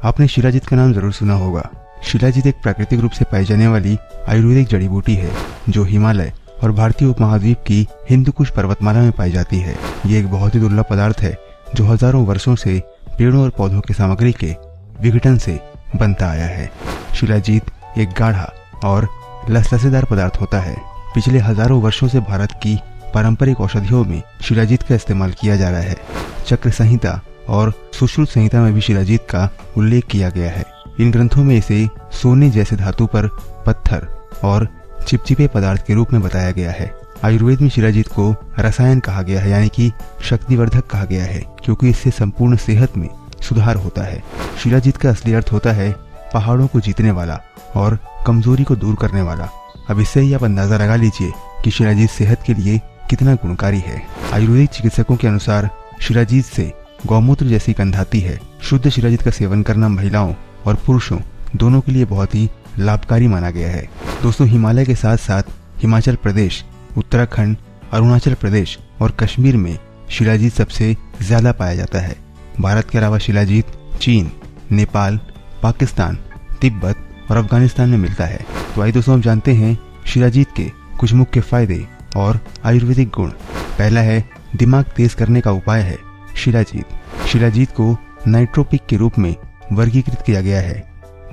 आपने शिलाजीत का नाम जरूर सुना होगा। शिलाजीत एक प्राकृतिक रूप से पाई जाने वाली आयुर्वेदिक जड़ी बूटी है जो हिमालय और भारतीय उपमहाद्वीप की हिंदुकुश पर्वतमाला में पाई जाती है। ये एक बहुत ही दुर्लभ पदार्थ है जो हजारों वर्षों से पेड़ों और पौधों की सामग्री के विघटन से बनता आया है। शिलाजीत एक गाढ़ा और लसलसेदार पदार्थ होता है। पिछले हजारों वर्षों से भारत की पारंपरिक औषधियों में शिलाजीत का इस्तेमाल किया जा रहा है। चक्र संहिता और सुश्रुत संहिता में भी शिलाजीत का उल्लेख किया गया है। इन ग्रंथों में इसे सोने जैसे धातु पर पत्थर और चिपचिपे पदार्थ के रूप में बताया गया है। आयुर्वेद में शिलाजीत को रसायन कहा गया है, यानी कि शक्तिवर्धक कहा गया है, क्योंकि इससे संपूर्ण सेहत में सुधार होता है। शिलाजीत का असली अर्थ होता है पहाड़ों को जीतने वाला और कमजोरी को दूर करने वाला। अब इससे ही आप अंदाजा लगा लीजिए कि शिलाजीत सेहत के लिए कितना गुणकारी है। आयुर्वेदिक चिकित्सकों के अनुसार शिलाजीत से गौमूत्र जैसी गंध आती है। शुद्ध शिलाजीत का सेवन करना महिलाओं और पुरुषों दोनों के लिए बहुत ही लाभकारी माना गया है। दोस्तों, हिमालय के साथ साथ हिमाचल प्रदेश, उत्तराखंड, अरुणाचल प्रदेश और कश्मीर में शिलाजीत सबसे ज्यादा पाया जाता है। भारत के अलावा शिलाजीत चीन, नेपाल, पाकिस्तान, तिब्बत और अफगानिस्तान में मिलता है। तो आइए दोस्तों, हम जानते हैं शिलाजीत के कुछ मुख्य फायदे और आयुर्वेदिक गुण। पहला है दिमाग तेज करने का उपाय है शिलाजीत। शिलाजीत को नाइट्रोपिक के रूप में वर्गीकृत किया गया है,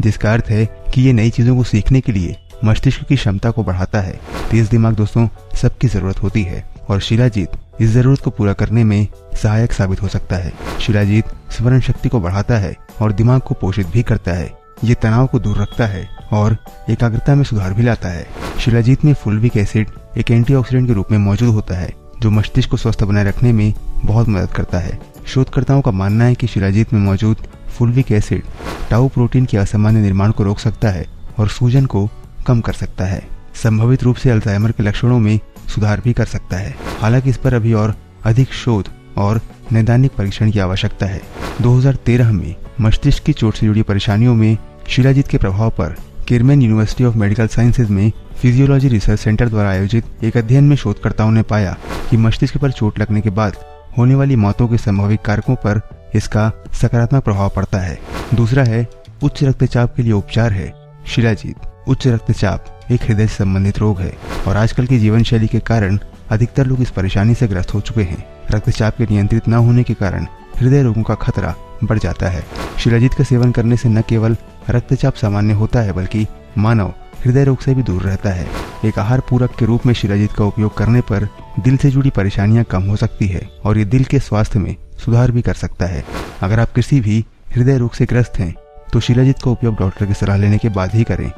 जिसका अर्थ है कि ये नई चीजों को सीखने के लिए मस्तिष्क की क्षमता को बढ़ाता है। तेज दिमाग दोस्तों सबकी जरूरत होती है और शिलाजीत इस जरूरत को पूरा करने में सहायक साबित हो सकता है। शिलाजीत स्मरण शक्ति को बढ़ाता है और दिमाग को पोषित भी करता है। ये तनाव को दूर रखता है और एकाग्रता में सुधार भी लाता है। शिलाजीत में फुल्विक एसिड एक एंटीऑक्सीडेंट के रूप में मौजूद होता है जो मस्तिष्क को स्वस्थ बनाए रखने में बहुत मदद करता है। शोधकर्ताओं का मानना है कि शिलाजीत में मौजूद फुल्विक एसिड टाउ प्रोटीन के असामान्य निर्माण को रोक सकता है और सूजन को कम कर सकता है। संभवित रूप से अल्जाइमर के लक्षणों में सुधार भी कर सकता है। हालांकि इस पर अभी और अधिक शोध और नैदानिक परीक्षण की आवश्यकता है। 2013 में मस्तिष्क की चोट से जुड़ी परेशानियों में शिलाजीत के प्रभाव पर किरमेन यूनिवर्सिटी ऑफ मेडिकल साइंसेज में फिजियोलॉजी रिसर्च सेंटर द्वारा आयोजित एक अध्ययन में शोधकर्ताओं ने पाया कि मस्तिष्क पर चोट लगने के बाद होने वाली मौतों के संभावित कारकों पर इसका सकारात्मक प्रभाव पड़ता है। दूसरा है उच्च रक्तचाप के लिए उपचार है शिलाजीत। उच्च रक्तचाप एक हृदय से संबंधित रोग है और आजकल की जीवन शैली के कारण अधिकतर लोग इस परेशानी से ग्रस्त हो चुके हैं। रक्तचाप के नियंत्रित न होने के कारण हृदय रोगों का खतरा बढ़ जाता है। शिलाजीत का सेवन करने से न केवल रक्तचाप सामान्य होता है बल्कि मानव हृदय रोग से भी दूर रहता है। एक आहार पूरक के रूप में शिलाजीत का उपयोग करने पर दिल से जुड़ी परेशानियां कम हो सकती है और ये दिल के स्वास्थ्य में सुधार भी कर सकता है। अगर आप किसी भी हृदय रोग से ग्रस्त हैं तो शिलाजीत का उपयोग डॉक्टर की सलाह लेने के बाद ही करें,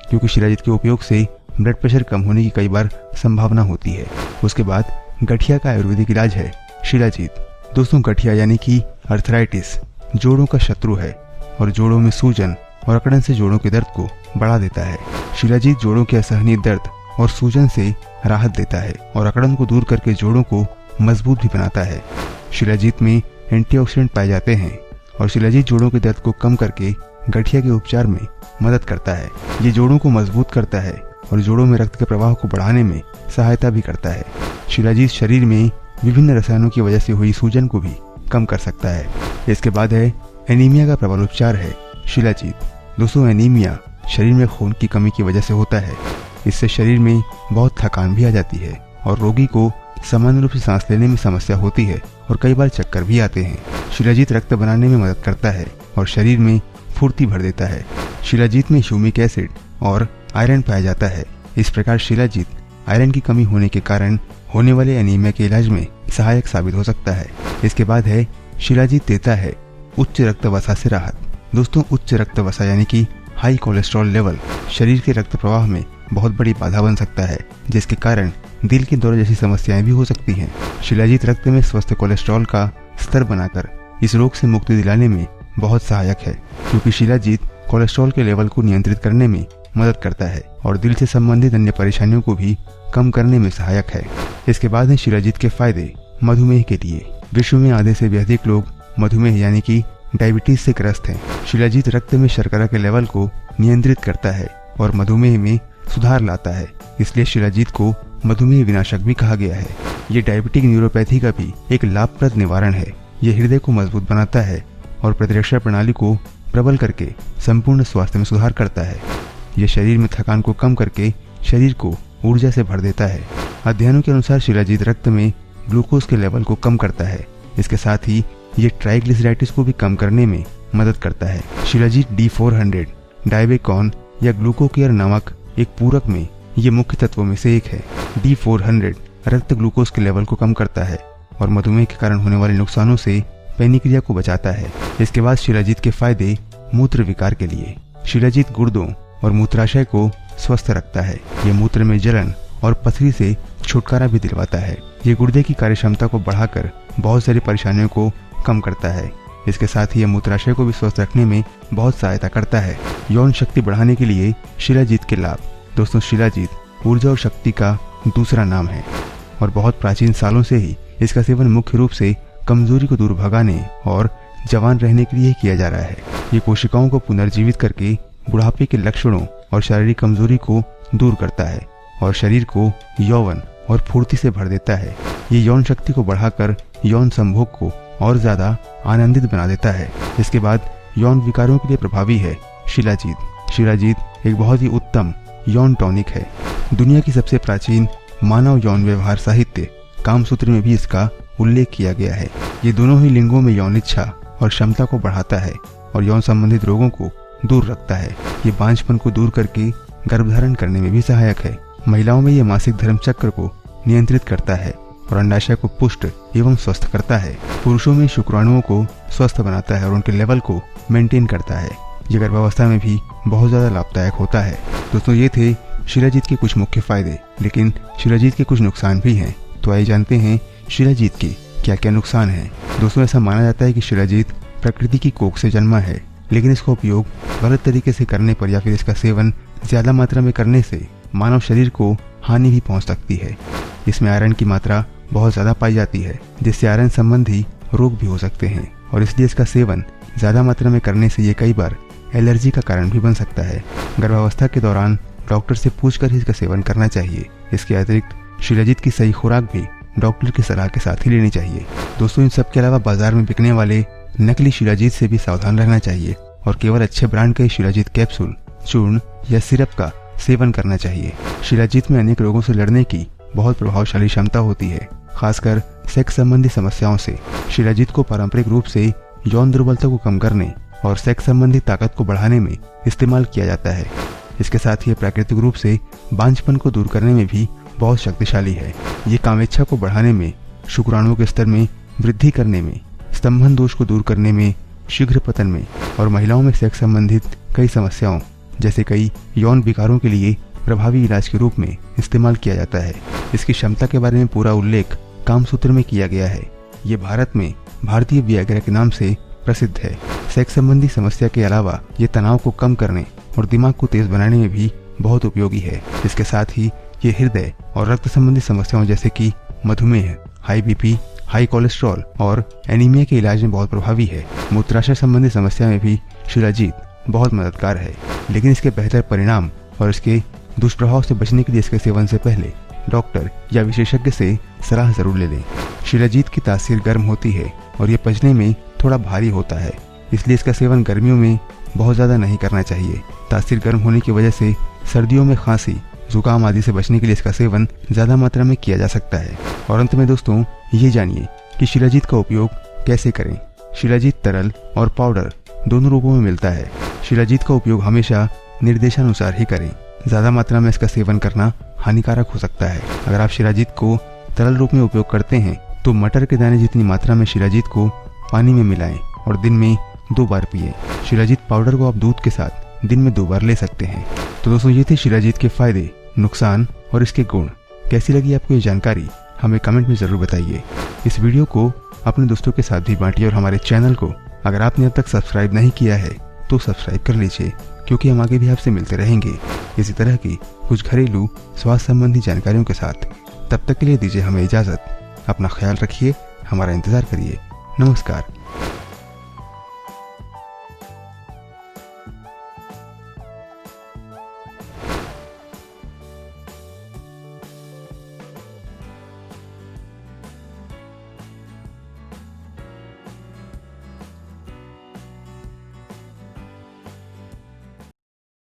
क्योंकि शिलाजीत के उपयोग से ब्लड प्रेशर कम होने की कई बार संभावना होती है। उसके बाद गठिया का आयुर्वेदिक इलाज है शिलाजीत। दोस्तों, गठिया यानी कि अर्थराइटिस जोड़ों का शत्रु है और जोड़ों में सूजन और अकड़न से जोड़ों के दर्द को बढ़ा देता है। शिलाजीत जोड़ों के असहनीय दर्द और सूजन से राहत देता है और अकड़न को दूर करके जोड़ों को मजबूत भी बनाता है। शिलाजीत में एंटीऑक्सीडेंट पाए जाते हैं और शिलाजीत जोड़ों के दर्द को कम करके गठिया के उपचार में मदद करता है। ये जोड़ों को मजबूत करता है और जोड़ों में रक्त के प्रवाह को बढ़ाने में सहायता भी करता है। शिलाजीत शरीर में विभिन्न रसायनों की वजह से हुई सूजन को भी कम कर सकता है। इसके बाद है एनीमिया का प्रबल उपचार है शिलाजीत। दोस्तों, एनीमिया शरीर में खून की कमी की वजह से होता है। इससे शरीर में बहुत थकान भी आ जाती है और रोगी को सामान्य रूप से सांस लेने में समस्या होती है और कई बार चक्कर भी आते हैं। शिलाजीत रक्त बनाने में मदद करता है और शरीर में फुर्ती भर देता है। शिलाजीत में ह्यूमिक एसिड और आयरन पाया जाता है। इस प्रकार शिलाजीत आयरन की कमी होने के कारण होने वाले एनीमिया के इलाज में सहायक साबित हो सकता है। इसके बाद है शिलाजीत देता है उच्च रक्त वसा से राहत। दोस्तों, उच्च रक्त वसा यानी कि हाई कोलेस्ट्रॉल लेवल शरीर के रक्त प्रवाह में बहुत बड़ी बाधा बन सकता है, जिसके कारण दिल के दौरे जैसी समस्याएं भी हो सकती हैं। शिलाजीत रक्त में स्वस्थ कोलेस्ट्रॉल का स्तर बनाकर इस रोग से मुक्ति दिलाने में बहुत सहायक है, क्योंकि शिलाजीत कोलेस्ट्रॉल के लेवल को नियंत्रित करने में मदद करता है और दिल से संबंधित अन्य परेशानियों को भी कम करने में सहायक है। इसके बाद है शिलाजीत के फायदे मधुमेह के लिए। विश्व में आधे से भी अधिक लोग मधुमेह यानी कि डायबिटीज से ग्रस्त हैं। शिलाजीत रक्त में शर्करा के लेवल को नियंत्रित करता है और मधुमेह में सुधार लाता है, इसलिए शिलाजीत को मधुमेह विनाशक भी कहा गया है। ये डायबिटिक न्यूरोपैथी का भी एक लाभप्रद निवारण है। यह हृदय को मजबूत बनाता है और प्रतिरक्षा प्रणाली को प्रबल करके संपूर्ण स्वास्थ्य में सुधार करता है। यह शरीर में थकान को कम करके शरीर को ऊर्जा से भर देता है। अध्ययनों के अनुसार शिलाजीत रक्त में ग्लूकोज के लेवल को कम करता है। इसके साथ ही ये ट्राइग्लिसराइड्स को भी कम करने में मदद करता है। शिलाजीत D400 डाइबेकॉन या ग्लूकोकेयर नामक एक पूरक में ये मुख्य तत्वों में से एक है। D400 रक्त ग्लूकोज के लेवल को कम करता है और मधुमेह के कारण होने वाले नुकसानों से पेनिक्रिया को बचाता है। इसके बाद शिलाजीत के फायदे मूत्र विकार के लिए। शिलाजीत गुर्दों और मूत्राशय को स्वस्थ रखता है। ये मूत्र में जलन और पथरी से छुटकारा भी दिलवाता है। ये गुर्दे की कार्यक्षमता को बढ़ाकर बहुत सारी परेशानियों को कम करता है। इसके साथ ही यह मूत्राशय को भी स्वस्थ रखने में बहुत सहायता करता है। यौन शक्ति बढ़ाने के लिए शिलाजीत के लाभ। दोस्तों, शिलाजीत ऊर्जा और शक्ति का दूसरा नाम है और बहुत प्राचीन सालों से ही इसका सेवन मुख्य रूप से कमजोरी को दूर भगाने और जवान रहने के लिए किया जा रहा है। ये कोशिकाओं को पुनर्जीवित करके बुढ़ापे के लक्षणों और शारीरिक कमजोरी को दूर करता है और शरीर को यौवन और फुर्ती से भर देता है। ये यौन शक्ति को बढ़ाकर यौन संभोग को और ज्यादा आनंदित बना देता है। इसके बाद यौन विकारों के लिए प्रभावी है शिलाजीत। शिलाजीत एक बहुत ही उत्तम यौन टॉनिक है। दुनिया की सबसे प्राचीन मानव यौन व्यवहार साहित्य कामसूत्र में भी इसका उल्लेख किया गया है। ये दोनों ही लिंगों में यौन इच्छा और क्षमता को बढ़ाता है और यौन संबंधित रोगों को दूर रखता है। ये बांझपन को दूर करके गर्भधारण करने में भी सहायक है। महिलाओं में ये मासिक धर्म चक्र को नियंत्रित करता है और अंडाशय को पुष्ट एवं स्वस्थ करता है। पुरुषों में शुक्राणुओं को स्वस्थ बनाता है और उनके लेवल को मेंटेन करता है। ये गर्भावस्था में भी बहुत ज्यादा लाभदायक होता है। दोस्तों, ये थे शिलाजीत के कुछ मुख्य फायदे, लेकिन शिलाजीत के कुछ नुकसान भी हैं। तो आइए जानते हैं शिलाजीत के क्या क्या नुकसान हैं। दोस्तों, ऐसा माना जाता है कि शिलाजीत प्रकृति की कोख से जन्मा है, लेकिन इसका उपयोग गलत तरीके से करने पर या फिर इसका सेवन ज्यादा मात्रा में करने से मानव शरीर को हानि भी पहुंच सकती है। इसमें आयरन की मात्रा बहुत ज्यादा पाई जाती है, जिससे आयरन संबंधी रोग भी हो सकते हैं और इसलिए इसका सेवन ज्यादा मात्रा में करने से ये कई बार एलर्जी का कारण भी बन सकता है। गर्भावस्था के दौरान डॉक्टर से पूछकर ही इसका सेवन करना चाहिए। इसके अतिरिक्त शिलाजीत की सही खुराक भी डॉक्टर की सलाह के साथ ही लेनी चाहिए। दोस्तों, इन सब के अलावा बाजार में बिकने वाले नकली शिलाजीत से भी सावधान रहना चाहिए और केवल अच्छे ब्रांड के शिलाजीत कैप्सूल, चूर्ण या सिरप का सेवन करना चाहिए। शिलाजीत में अनेक रोगों से लड़ने की बहुत प्रभावशाली क्षमता होती है, खासकर सेक्स संबंधी समस्याओं से। शिलाजीत को पारंपरिक रूप से यौन दुर्बलता को कम करने और सेक्स संबंधी ताकत को बढ़ाने में इस्तेमाल किया जाता है। इसके साथ ही प्राकृतिक रूप से बांझपन को दूर करने में भी बहुत शक्तिशाली है। ये कामेच्छा को बढ़ाने में, शुक्राणुओं के स्तर में वृद्धि करने में, स्तंभन दोष को दूर करने में, शीघ्र पतन में और महिलाओं में सेक्स संबंधित कई समस्याओं जैसे कई यौन विकारों के लिए प्रभावी इलाज के रूप में इस्तेमाल किया जाता है। इसकी क्षमता के बारे में पूरा उल्लेख कामसूत्र में किया गया है। ये भारत में भारतीय वियाग्रा के नाम से प्रसिद्ध है। सेक्स संबंधी समस्या के अलावा ये तनाव को कम करने और दिमाग को तेज बनाने में भी बहुत उपयोगी है। इसके साथ ही ये हृदय और रक्त संबंधी समस्याओं जैसे कि मधुमेह, हाई बीपी, हाई कोलेस्ट्रॉल और एनीमिया के इलाज में बहुत प्रभावी है। मूत्राशय संबंधी समस्या में भी शिलाजीत बहुत मददगार है, लेकिन इसके बेहतर परिणाम और इसके दुष्प्रभाव से बचने के लिए इसके सेवन से पहले डॉक्टर या विशेषज्ञ से सलाह जरूर ले लें। शिलाजीत की तासीर गर्म होती है और ये पचने में थोड़ा भारी होता है, इसलिए इसका सेवन गर्मियों में बहुत ज्यादा नहीं करना चाहिए। तासीर गर्म होने की वजह से सर्दियों में खांसी, जुकाम आदि से बचने के लिए इसका सेवन ज्यादा मात्रा में किया जा सकता है। और अंत में दोस्तों, ये जानिए कि शिलाजीत का उपयोग कैसे करें। शिलाजीत तरल और पाउडर दोनों रूपों में मिलता है। शिलाजीत का उपयोग हमेशा निर्देशानुसार ही करें। ज्यादा मात्रा में इसका सेवन करना हानिकारक हो सकता है। अगर आप शिलाजीत को तरल रूप में उपयोग करते हैं तो मटर के दाने जितनी मात्रा में शिलाजीत को पानी में मिलाएं और दिन में 2 बार पिए। शिलाजीत पाउडर को आप दूध के साथ दिन में 2 बार ले सकते हैं। तो दोस्तों, ये थे शिलाजीत के फायदे, नुकसान और इसके गुण। कैसी लगी आपको ये जानकारी हमें कमेंट में जरूर बताइए। इस वीडियो को अपने दोस्तों के साथ भी बांटिए और हमारे चैनल को अगर आपने अब तक सब्सक्राइब नहीं किया है तो सब्सक्राइब कर लीजिए, क्योंकि हम आगे भी आपसे मिलते रहेंगे इसी तरह की कुछ घरेलू स्वास्थ्य संबंधी जानकारियों के साथ। तब तक के लिए दीजिए हमें इजाजत। अपना ख्याल रखिए, हमारा इंतजार करिए। नमस्कार।